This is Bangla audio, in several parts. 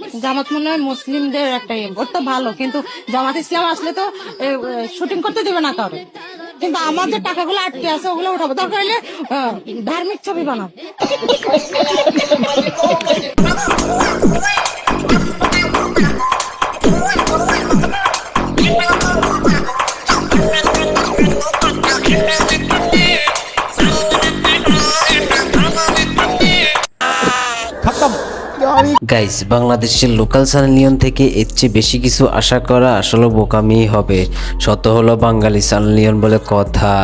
জামাত মনে হয় মুসলিমদের একটা ভোট তো ভালো, কিন্তু জামাত ইসলাম আসলে তো শুটিং করতে দিবে না কারো। কিন্তু আমাদের টাকাগুলো আটকে আছে, ওগুলো উঠাবো, দরকার হলে ধার্মিক ছবি বানাবো। গাইস, বাংলাদেশের লোকাল চ্যানেল নিয়ন থেকে এর চেয়ে বেশি কিছু আশা করা আসলে বোকামি হবে। শত হলো বাঙালি চ্যানেল নিয়ন বলে কথা।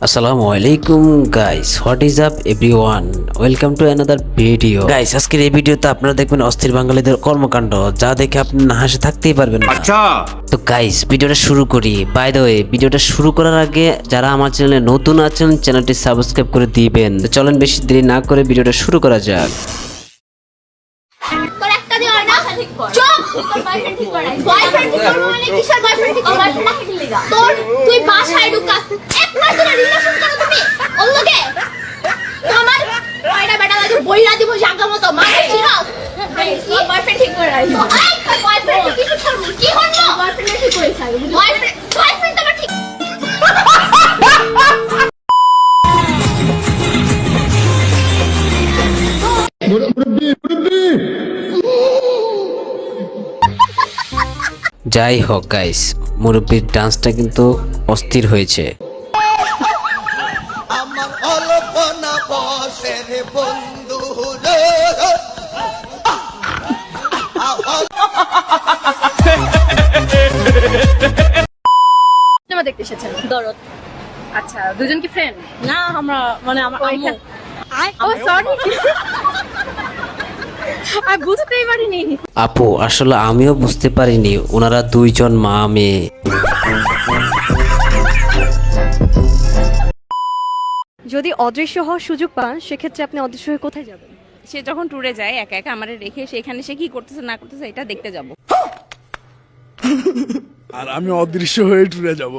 আসসালামু আলাইকুম guys, what is up everyone, welcome to another video. Guys, আজকের এই ভিডিওতে আপনারা দেখবেন অস্থির বাঙালিদের কর্মকাণ্ড, যা দেখে আপনি না হাসে থাকতেই পারবেন না। আচ্ছা তো গাইস, ভিডিওটা শুরু করি। বাই দ্য ওয়ে, ভিডিওটা শুরু করার আগে যারা আমার চ্যানেলে নতুন আছেন, চ্যানেলটি সাবস্ক্রাইব করে দিবেন। তো চলেন বেশি দেরি না করে ভিডিওটা শুরু করা যাক। যাই হোক গাইস, মুরব্বির ডান্সটা কিন্তু অস্থির হয়েছে। আমার অল্পনা বসের বন্ধু দেখতে এসেছেন দরদ। আচ্ছা, দুজন কি ফ্রেন্ড? না, আমরা মানে আমার আম্মু। ও সরি, আমি বুঝতেই পারিনি। আপু, আসলে আমিও বুঝতে পারিনি ওনারা দুইজন মা মেয়ে। যদি অদৃশ্য হওয়ার সুযোগ পান, সেক্ষেত্রে আপনি অদৃশ্য হয়ে কোথায় যাবেন? সে যখন ট্যুরে যায় একা একা আমারে রেখে, সেখানে সে কি করতেছে না করতেছে এটা দেখতে যাব। আর আমি অদৃশ্য হয়ে টুরে যাব।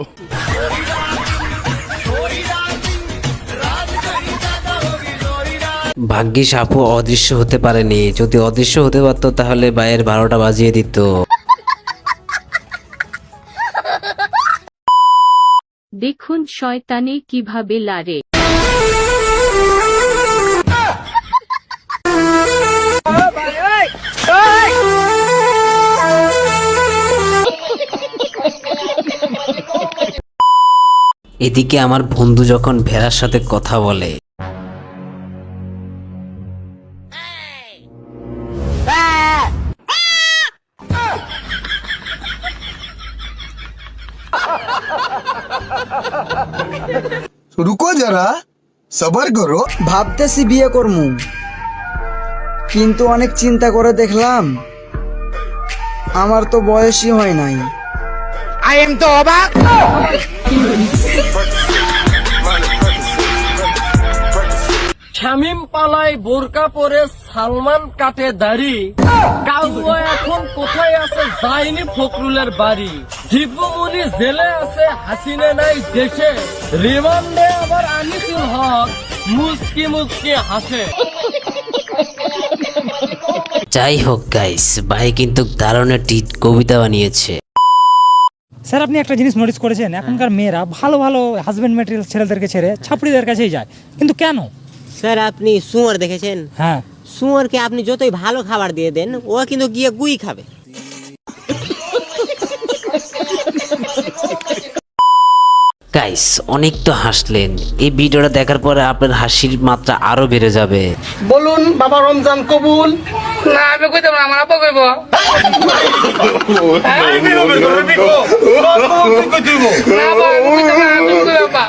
ভাগ্যিস আপু অদৃশ্য হতে পারেনি, যদি অদৃশ্য হতে পারতো তাহলে বাইরের 12টা বাজিয়ে দিত। দেখুন শয়তানি কিভাবে লারে। এদিকে আমার বন্ধু যখন ভেড়ার সাথে কথা বলে, রুকো যারা, সবার করো। ভাবতেছি বিয়ে করমু, কিন্তু অনেক চিন্তা করে দেখলাম আমার তো বয়সই হয় নাই। শামিম পালায় বোরকা পরে, সালমান কাটে দাড়ি, কাউয়া এখন কোথায় আছে যায়নি ফখরুলের বাড়ি, দীপুমনি জেলে আছে হাসিনা নাই দেশে, রিমান্ডে আবার আনিসুল হক মুচকি মুচকি হাসে। যাই হোক গাইস, ভাই কিন্তু দারুণ একটি কবিতা বানিয়েছে। স্যার, আপনি একটা জিনিস নোটিস করেছেন, এখনকার মেয়েরা ভালো ভালো হাজবেন্ড ম্যাটেরিয়াল ছেলেদেরকে ছেড়ে ছাপড়িদের কাছেই যায়, কিন্তু কেন? স্যার, আপনি শুয়োর দেখেছেন? হ্যাঁ, শুয়োরকে আপনি যতই ভালো খাবার দিয়ে দেন, ও কিন্তু গিয়ে গুই খাবে। গাইস, অনেক তো হাসলেন, এই ভিডিওটা দেখার পরে আপনার হাসির মাত্রা আরো বেড়ে যাবে। বলুন বাবা, রমজান কবুল। না, আমি কইতাম না, আমার আপা কইব। আমি কইতাম না, আমি কইব। না বাবা, আমি কইতাম না, তুমি কইবা।